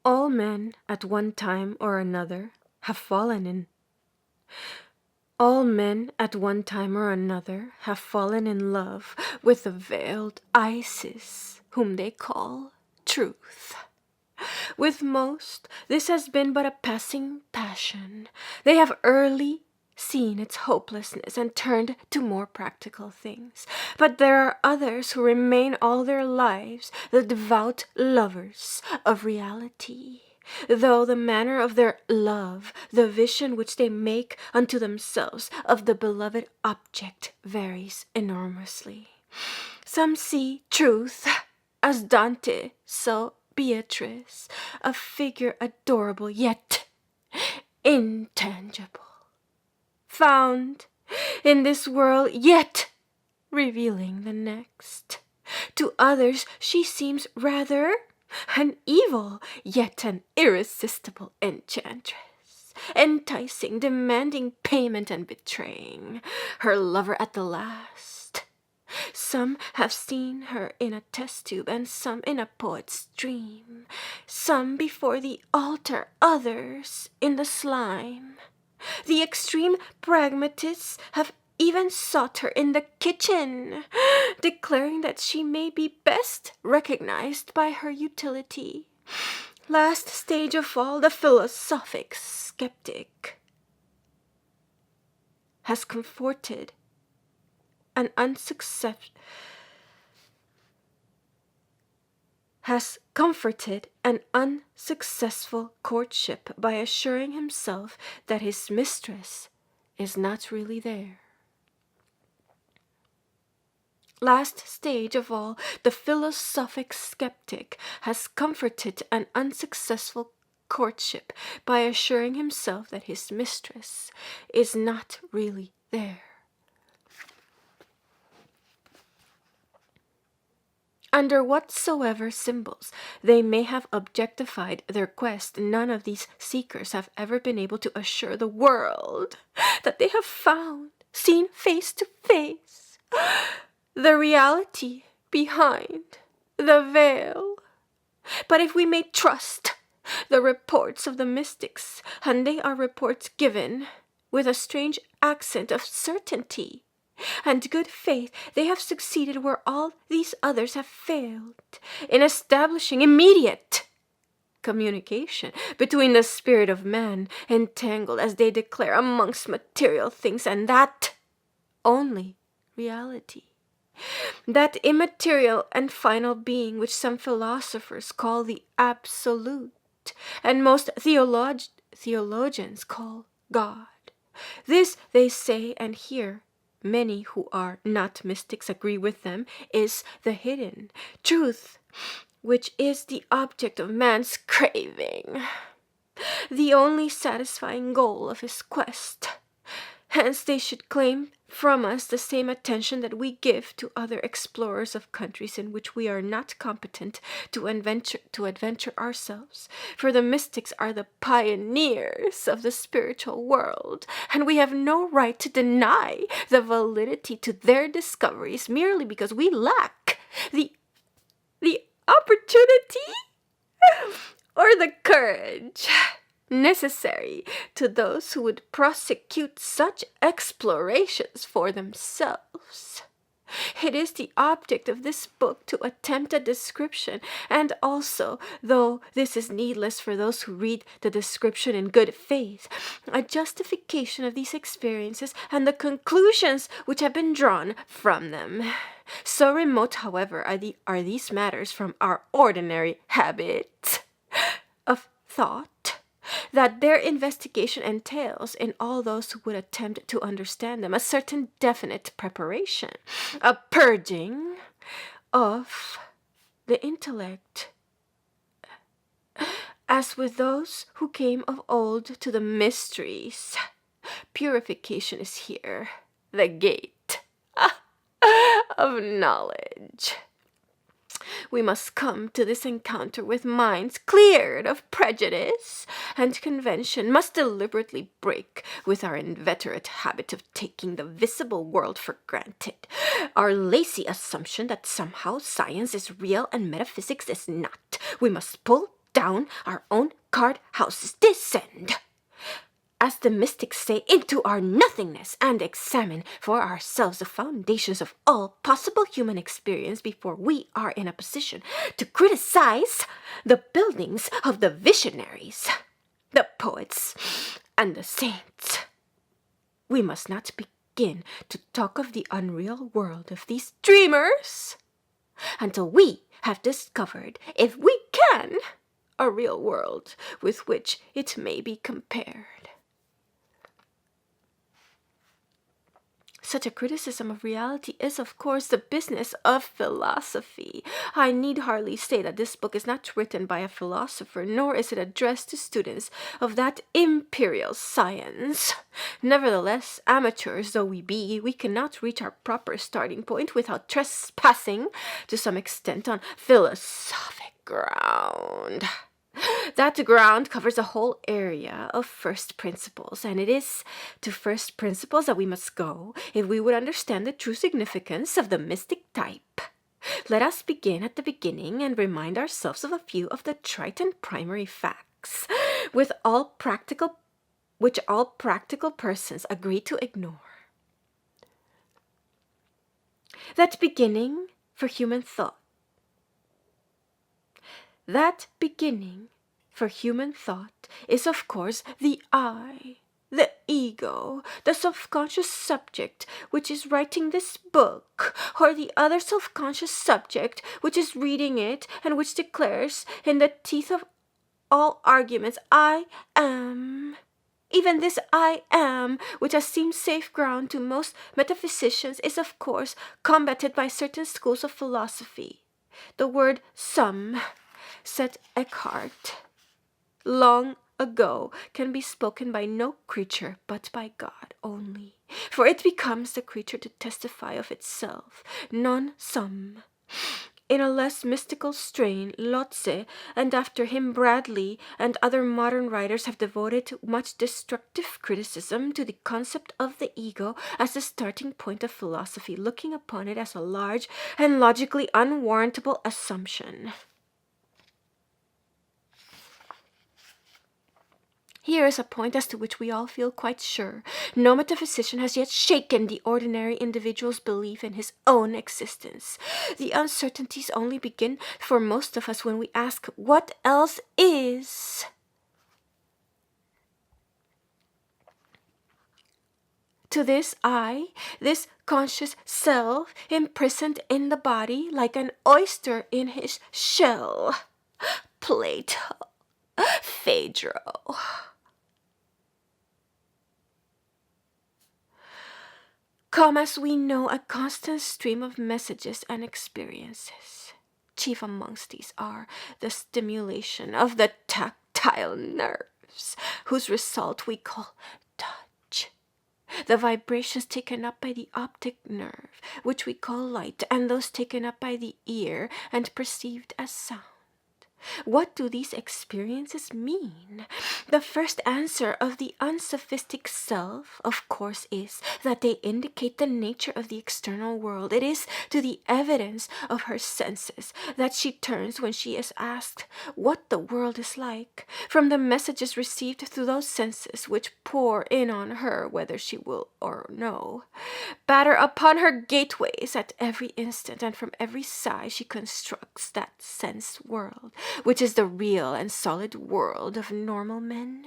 All men at one time or another have fallen in. All men at one time or another have fallen in love with the veiled Isis, whom they call truth. With most, this has been but a passing passion. They have early seen its hopelessness and turned to more practical things. But there are others who remain all their lives the devout lovers of reality, though the manner of their love, the vision which they make unto themselves of the beloved object, varies enormously. Some see truth as Dante saw Beatrice, a figure adorable yet intangible, found in this world yet revealing the next. To others she seems rather an evil yet an irresistible enchantress, enticing, demanding payment and betraying her lover at the last. Some have seen her in a test tube and some in a poet's dream, some before the altar, others in the slime. The extreme pragmatists have even sought her in the kitchen, declaring that she may be best recognized by her utility. Last stage of all, the philosophic skeptic has comforted an unsuccessful courtship by assuring himself that his mistress is not really there. Last stage of all, the philosophic skeptic has comforted an unsuccessful courtship by assuring himself that his mistress is not really there. Under whatsoever symbols they may have objectified their quest, none of these seekers have ever been able to assure the world that they have found, seen face to face, the reality behind the veil. But if we may trust the reports of the mystics, and they are reports given with a strange accent of certainty and good faith, they have succeeded where all these others have failed, in establishing immediate communication between the spirit of man, entangled, as they declare, amongst material things, and that only reality. That immaterial and final being which some philosophers call the Absolute, and most theologians call God. This, they say, and hear many who are not mystics agree with them, is the hidden truth, which is the object of man's craving, the only satisfying goal of his quest. Hence they should claim from us the same attention that we give to other explorers of countries in which we are not competent to adventure ourselves. For the mystics are the pioneers of the spiritual world, and we have no right to deny the validity to their discoveries merely because we lack the opportunity or the courage necessary to those who would prosecute such explorations for themselves. It is the object of this book to attempt a description, and also, though this is needless for those who read the description in good faith, a justification of these experiences and the conclusions which have been drawn from them. So remote, however, are these matters from our ordinary habits of thought, that their investigation entails, in all those who would attempt to understand them, a certain definite preparation, a purging of the intellect. As with those who came of old to the mysteries, purification is here, the gate of knowledge. We must come to this encounter with minds cleared of prejudice and convention, must deliberately break with our inveterate habit of taking the visible world for granted, our lazy assumption that somehow science is real and metaphysics is not. We must pull down our own card houses, descend, as the mystics say, into our nothingness and examine for ourselves the foundations of all possible human experience before we are in a position to criticize the buildings of the visionaries, the poets, and the saints. We must not begin to talk of the unreal world of these dreamers until we have discovered, if we can, a real world with which it may be compared. Such a criticism of reality is, of course, the business of philosophy. I need hardly say that this book is not written by a philosopher, nor is it addressed to students of that imperial science. Nevertheless, amateurs though we be, we cannot reach our proper starting point without trespassing, to some extent, on philosophic ground. That ground covers a whole area of first principles, and it is to first principles that we must go if we would understand the true significance of the mystic type. Let us begin at the beginning and remind ourselves of a few of the trite and primary facts, which all practical persons agree to ignore. That beginning for human thought is, of course, the I, the ego, the self-conscious subject which is writing this book, or the other self-conscious subject which is reading it and which declares in the teeth of all arguments, I am. Even this I am, which has seemed safe ground to most metaphysicians, is, of course, combated by certain schools of philosophy. The word some, said Eckhart, long ago, can be spoken by no creature but by God only, for it becomes the creature to testify of itself, non sum. In a less mystical strain, Lotze, and after him Bradley, and other modern writers have devoted much destructive criticism to the concept of the ego as the starting point of philosophy, looking upon it as a large and logically unwarrantable assumption. Here is a point as to which we all feel quite sure. No metaphysician has yet shaken the ordinary individual's belief in his own existence. The uncertainties only begin for most of us when we ask, what else is? To this I, this conscious self, imprisoned in the body like an oyster in his shell. Plato, Phaedro. Come, as we know, a constant stream of messages and experiences. Chief amongst these are the stimulation of the tactile nerves, whose result we call touch, the vibrations taken up by the optic nerve, which we call light, and those taken up by the ear and perceived as sound. What do these experiences mean? The first answer of the unsophistic self, of course, is that they indicate the nature of the external world. It is to the evidence of her senses that she turns when she is asked what the world is like, from the messages received through those senses which pour in on her whether she will or no, batter upon her gateways at every instant, and from every side she constructs that sense world, which is the real and solid world of normal men.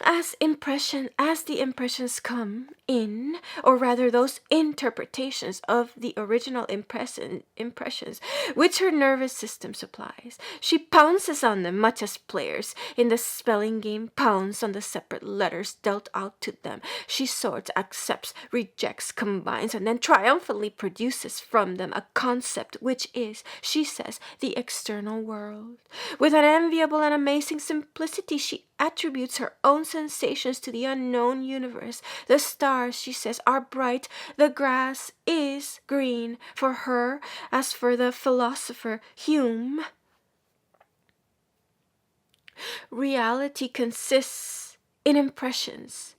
As the impressions come in, or rather those interpretations of the original impressions which her nervous system supplies, she pounces on them much as players in the spelling game pounce on the separate letters dealt out to them. She sorts, accepts, rejects, combines, and then triumphantly produces from them a concept which is, she says, the external world. With an enviable and amazing simplicity, she attributes her own sensations to the unknown universe. The stars, she says, are bright. The grass is green for her, as for the philosopher Hume. Reality consists in impressions.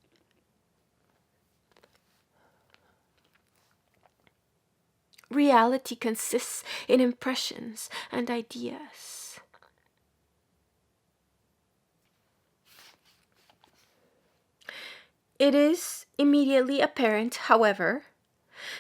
Reality consists in impressions and ideas. It is immediately apparent, however,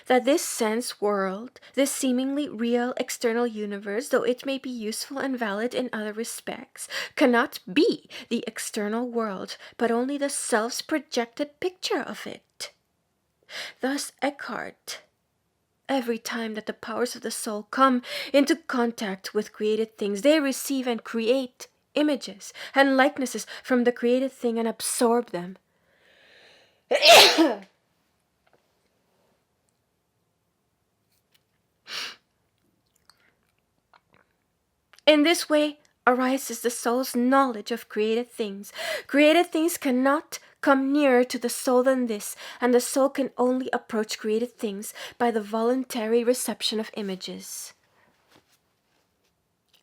that this sense world, this seemingly real external universe, though it may be useful and valid in other respects, cannot be the external world, but only the self's projected picture of it. Thus Eckhart, every time that the powers of the soul come into contact with created things, they receive and create images and likenesses from the created thing and absorb them. In this way arises the soul's knowledge of created things. Created things cannot come nearer to the soul than this, and the soul can only approach created things by the voluntary reception of images.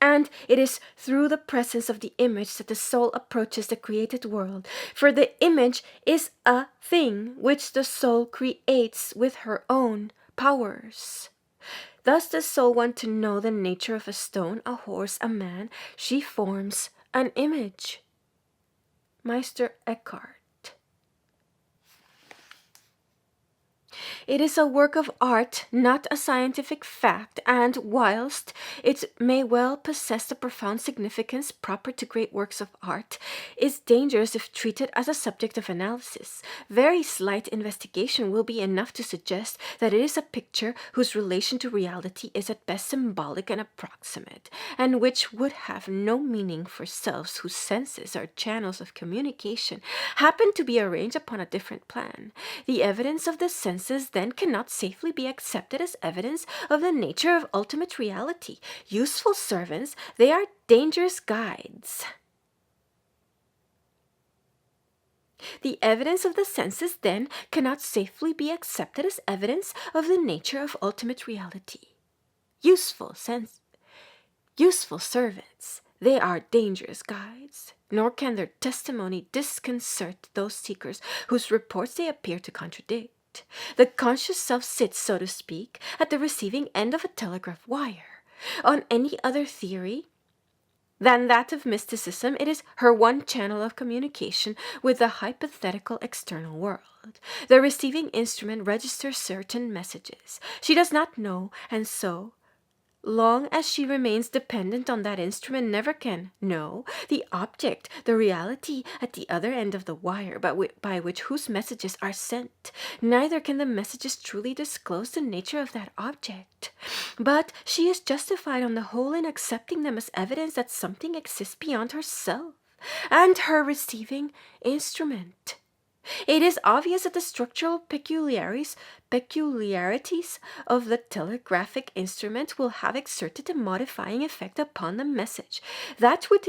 And it is through the presence of the image that the soul approaches the created world, for the image is a thing which the soul creates with her own powers. Thus the soul wants to know the nature of a stone, a horse, a man. She forms an image. Meister Eckhart. It is a work of art, not a scientific fact, and whilst it may well possess the profound significance proper to great works of art, is dangerous if treated as a subject of analysis. Very slight investigation will be enough to suggest that it is a picture whose relation to reality is at best symbolic and approximate, and which would have no meaning for selves whose senses or channels of communication happen to be arranged upon a different plan. The evidence of the senses then cannot safely be accepted as evidence of the nature of ultimate reality. Useful servants, they are dangerous guides. The evidence of the senses then cannot safely be accepted as evidence of the nature of ultimate reality. Useful servants, they are dangerous guides, nor can their testimony disconcert those seekers whose reports they appear to contradict. The conscious self sits, so to speak, at the receiving end of a telegraph wire. On any other theory than that of mysticism, it is her one channel of communication with the hypothetical external world. The receiving instrument registers certain messages. She does not know, and so long as she remains dependent on that instrument, never can know the object, the reality at the other end of the wire by which whose messages are sent. Neither can the messages truly disclose the nature of that object. But she is justified on the whole in accepting them as evidence that something exists beyond herself and her receiving instrument. It is obvious that the structural peculiarities of the telegraphic instrument will have exerted a modifying effect upon the message. That which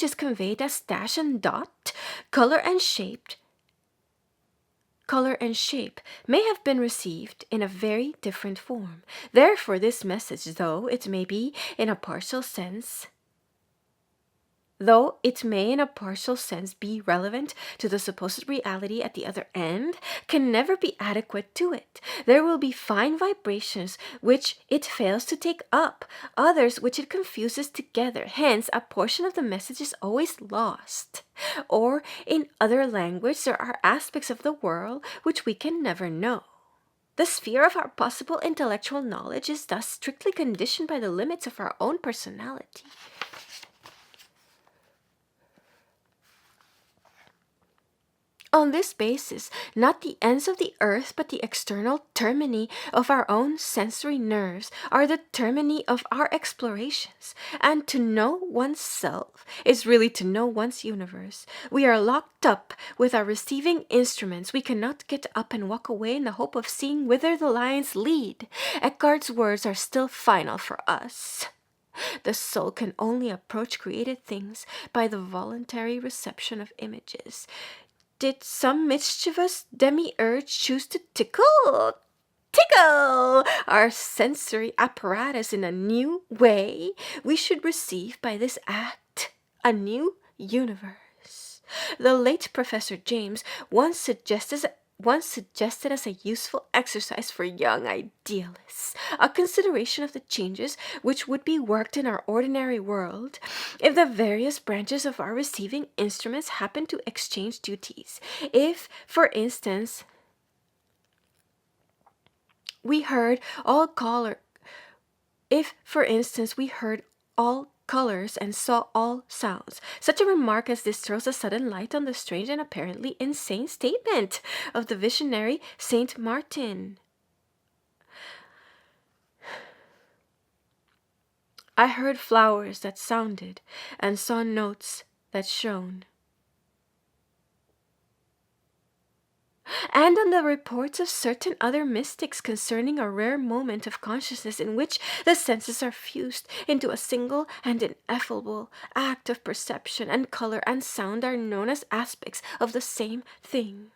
is conveyed as dash and dot, color and shape may have been received in a very different form. Therefore, this message, though it may in a partial sense be relevant to the supposed reality at the other end, can never be adequate to it. There will be fine vibrations which it fails to take up, others which it confuses together. Hence, a portion of the message is always lost. Or, in other language, there are aspects of the world which we can never know. The sphere of our possible intellectual knowledge is thus strictly conditioned by the limits of our own personality. On this basis, not the ends of the earth, but the external termini of our own sensory nerves are the termini of our explorations. And to know oneself is really to know one's universe. We are locked up with our receiving instruments. We cannot get up and walk away in the hope of seeing whither the lines lead. Eckhart's words are still final for us. The soul can only approach created things by the voluntary reception of images. Did some mischievous demiurge choose to tickle our sensory apparatus in a new way, we should receive by this act a new universe. The late Professor James once suggested once suggested as a useful exercise for young idealists, a consideration of the changes which would be worked in our ordinary world if the various branches of our receiving instruments happen to exchange duties. If, for instance, we heard all colors and saw all sounds. Such a remark as this throws a sudden light on the strange and apparently insane statement of the visionary Saint Martin. I heard flowers that sounded and saw notes that shone. And on the reports of certain other mystics concerning a rare moment of consciousness in which the senses are fused into a single and ineffable act of perception, and color and sound are known as aspects of the same thing.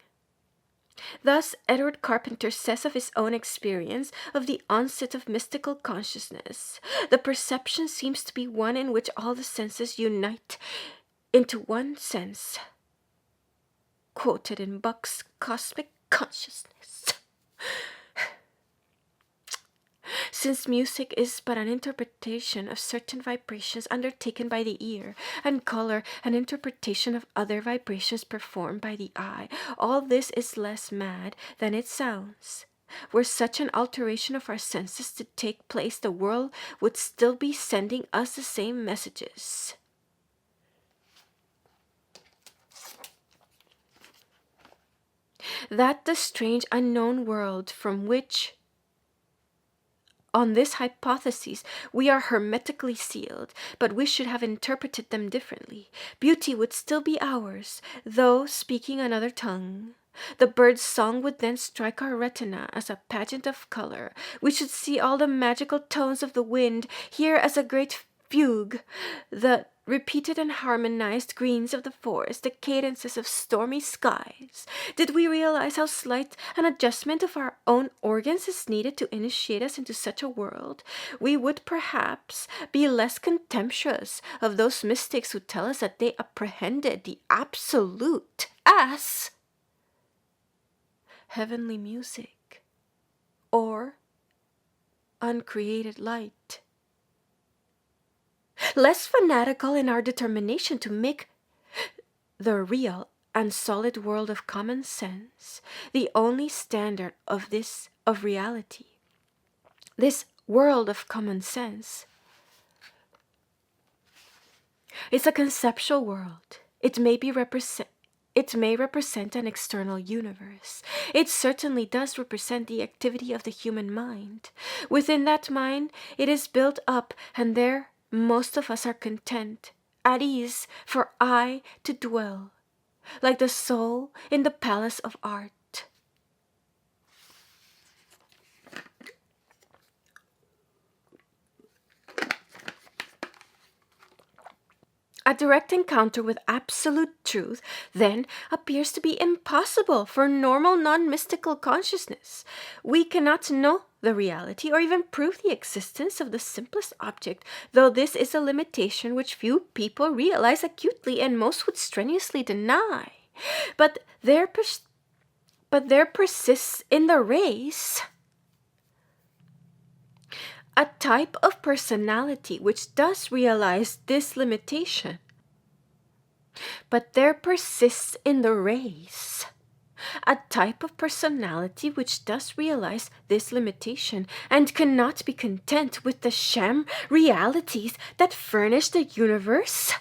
Thus, Edward Carpenter says of his own experience of the onset of mystical consciousness, the perception seems to be one in which all the senses unite into one sense. Quoted in Buck's Cosmic Consciousness. Since music is but an interpretation of certain vibrations undertaken by the ear, and color an interpretation of other vibrations performed by the eye, all this is less mad than it sounds. Were such an alteration of our senses to take place, the world would still be sending us the same messages. That the strange unknown world from which, on this hypothesis, we are hermetically sealed, but we should have interpreted them differently. Beauty would still be ours, though speaking another tongue. The bird's song would then strike our retina as a pageant of color. We should see all the magical tones of the wind, hear as a great fugue the repeated and harmonized greens of the forest, the cadences of stormy skies. Did we realize how slight an adjustment of our own organs is needed to initiate us into such a world, we would perhaps be less contemptuous of those mystics who tell us that they apprehended the absolute as heavenly music or uncreated light. Less fanatical in our determination to make the real and solid world of common sense the only standard of reality. This world of common sense is a conceptual world. It may represent an external universe. It certainly does represent the activity of the human mind. Within that mind, it is built up, and there most of us are content, at ease, for I to dwell, like the soul in the palace of art. A direct encounter with absolute truth then appears to be impossible for normal non-mystical consciousness. We cannot know the reality or even prove the existence of the simplest object, though this is a limitation which few people realize acutely and most would strenuously deny. But there persists in the race a type of personality which does realize this limitation. But there persists in the race a type of personality which does realize this limitation and cannot be content with the sham realities that furnish the universe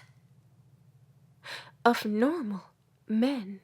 of normal men.